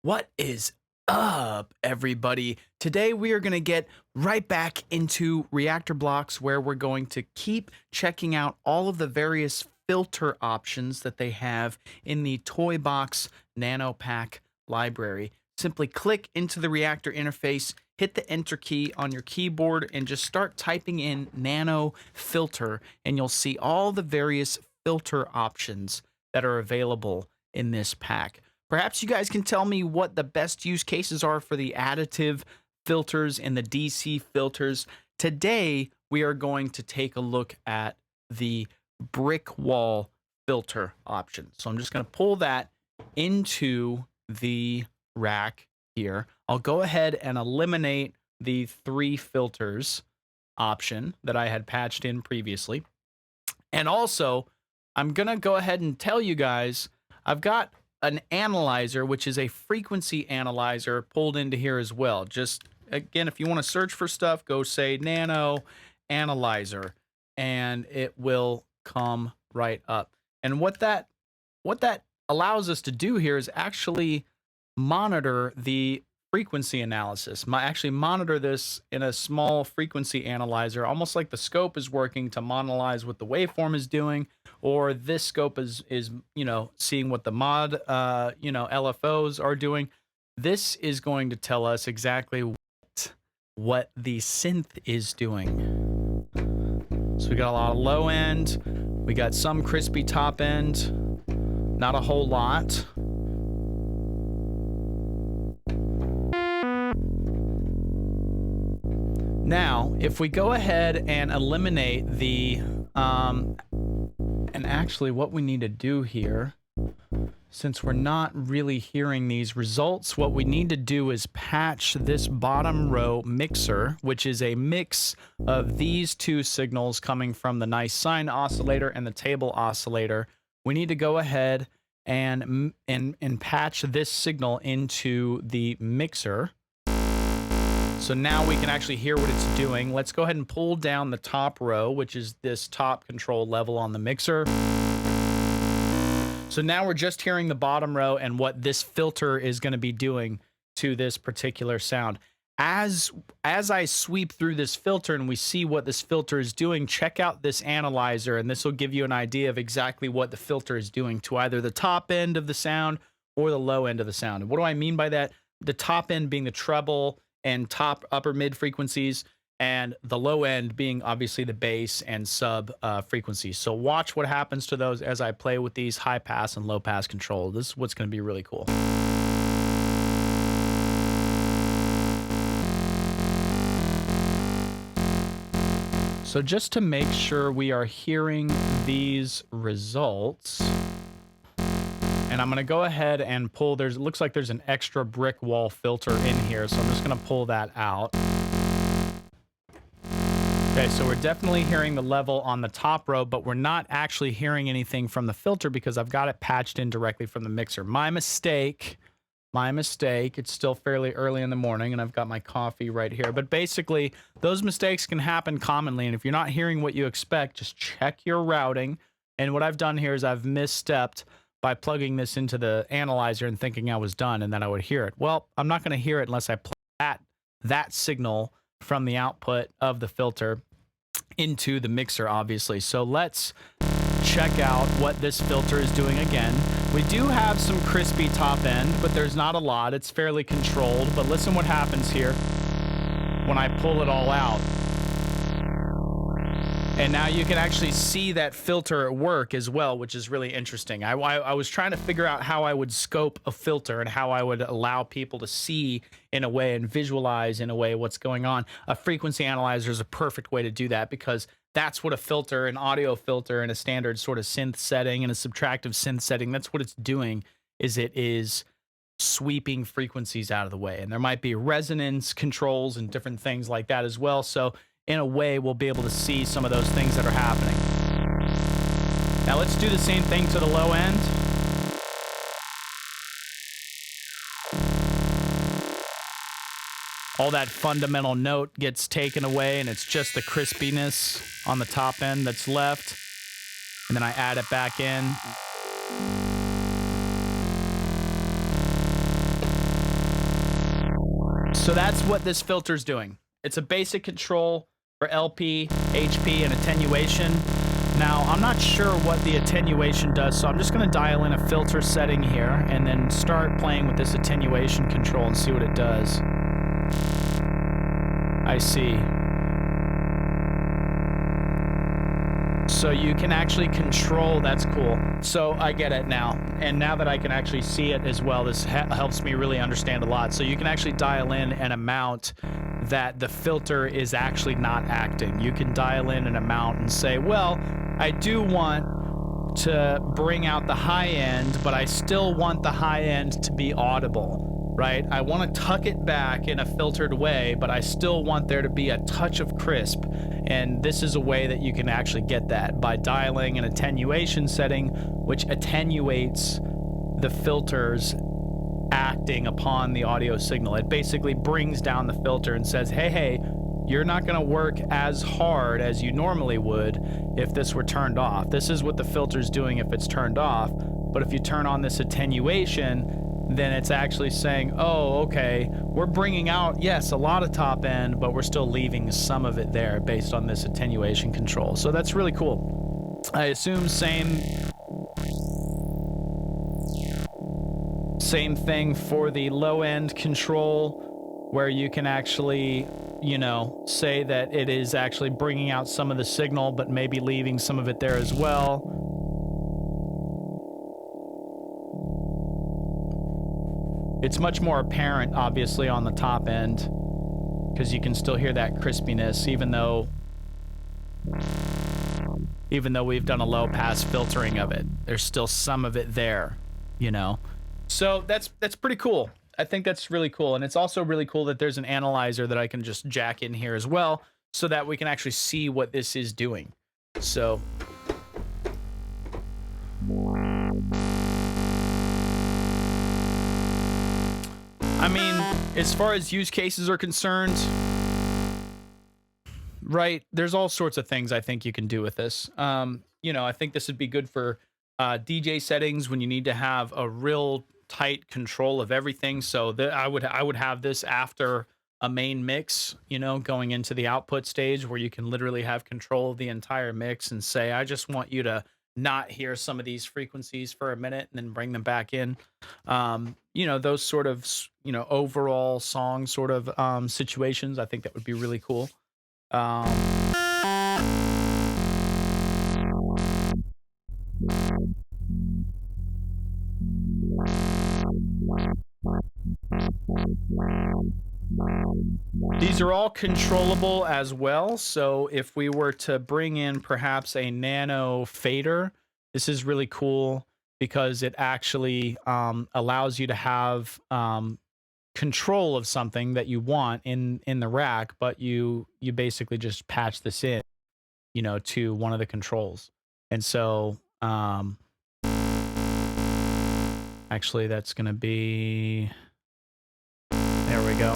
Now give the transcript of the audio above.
What is up, everybody? Today we are going to get right back into reactor blocks where we're going to keep checking out all of the various filter options that they have in the TOYBOX Nano Pack library. Simply click into the reactor interface, hit the enter key on your keyboard, and just start typing in Nano Filter, and you'll see all the various filter options that are available in this pack. Perhaps you guys can tell me what the best use cases are for the additive filters and the DC filters. Today, we are going to take a look at the brick wall filter option. So I'm just going to pull that into the rack here. I'll go ahead and eliminate the 3 filters option that I had patched in previously. And also, I'm going to go ahead and tell you guys, I've got an analyzer, which is a frequency analyzer, pulled into here as well. Just again, if you want to search for stuff, go say Nano Analyzer, and it will come right up. And what that allows us to do here is actually monitor the frequency analysis. Actually monitor this in a small frequency analyzer, almost like the scope is working to monolize what the waveform is doing, or this scope is seeing what the mod LFOs are doing. This is going to tell us exactly what the synth is doing. So we got a lot of low end, we got some crispy top end, not a whole lot. Now, if we go ahead and eliminate the, and actually what we need to do here, since we're not really hearing these results, what we need to do is patch this bottom row mixer, which is a mix of these 2 signals coming from the nice sine oscillator and the table oscillator. We need to go ahead and patch this signal into the mixer. So now we can actually hear what it's doing. Let's go ahead and pull down the top row, which is this top control level on the mixer. So now we're just hearing the bottom row and what this filter is going to be doing to this particular sound. As I sweep through this filter and we see what this filter is doing, check out this analyzer, and this will give you an idea of exactly what the filter is doing to either the top end of the sound or the low end of the sound. And what do I mean by that? The top end being the treble and upper mid frequencies, and the low end being obviously the bass and sub frequencies. So watch what happens to those as I play with these high pass and low pass control. This is what's going to be really cool. So just to make sure we are hearing these results, and I'm going to go ahead and pull, it looks like there's an extra brick wall filter in here, so I'm just going to pull that out. Okay, so we're definitely hearing the level on the top row, but we're not actually hearing anything from the filter because I've got it patched in directly from the mixer. My mistake. It's still fairly early in the morning, and I've got my coffee right here. But basically, those mistakes can happen commonly, and if you're not hearing what you expect, just check your routing. And what I've done here is I've misstepped by plugging this into the analyzer and thinking I was done and then I would hear it. Well, I'm not going to hear it unless I plug that signal from the output of the filter into the mixer, obviously. So let's check out what this filter is doing again. We do have some crispy top end, but there's not a lot. It's fairly controlled. But listen what happens here when I pull it all out. And now you can actually see that filter at work as well, which is really interesting. I was trying to figure out how I would scope a filter and how I would allow people to see in a way and visualize in a way what's going on. A frequency analyzer is a perfect way to do that because that's what a filter, an audio filter in a standard sort of synth setting and a subtractive synth setting, that's what it's doing, is it is sweeping frequencies out of the way. And there might be resonance controls and different things like that as well. So in a way, we'll be able to see some of those things that are happening. Now let's do the same thing to the low end. All that fundamental note gets taken away, and it's just the crispiness on the top end that's left. And then I add it back in. So that's what this filter's doing. It's a basic control for LP, HP, and attenuation. Now, I'm not sure what the attenuation does, so I'm just going to dial in a filter setting here and then start playing with this attenuation control and see what it does. I see. So you can actually control, that's cool. So I get it now. And now that I can actually see it as well, this helps me really understand a lot. So you can actually dial in an amount that the filter is actually not acting. You can dial in an amount and say, well, I do want to bring out the high end, but I still want the high end to be audible, right? I want to tuck it back in a filtered way, but I still want there to be a touch of crisp. And this is a way that you can actually get that by dialing an attenuation setting, which attenuates the filters acting upon the audio signal. It basically brings down the filter and says, hey, you're not going to work as hard as you normally would if this were turned off. This is what the filter's doing if it's turned off. But if you turn on this attenuation, then it's actually saying, oh, okay, we're bringing out, yes, a lot of top end, but we're still leaving some of it there based on this attenuation control. So that's really cool. I assume same thing for the low end control, where you can actually, you know, say that it is actually bringing out some of the signal, but maybe leaving some of it there as well. It's much more apparent, obviously, on the top end, because you can still hear that crispiness, even though we've done a low pass filtering of it. There's still some of it there, you know. So that's pretty cool. I think that's really cool. And it's also really cool that there's an analyzer that I can just jack in here as well, so that we can actually see what this is doing. So I mean, as far as use cases are concerned, right, there's all sorts of things I think you can do with this. You know, I think this would be good for DJ settings when you need to have a real tight control of everything. So I would have this after a main mix, you know, going into the output stage where you can literally have control of the entire mix and say, I just want you to not hear some of these frequencies for a minute and then bring them back in. You know, those sort of, you know, overall song sort of situations. I think that would be really cool. These are all controllable as well. So if we were to bring in perhaps a Nano Fader, this is really cool because it actually allows you to have control of something that you want in the rack, but you basically just patch this in, you know, to one of the controls. And so actually that's going to be, there we go.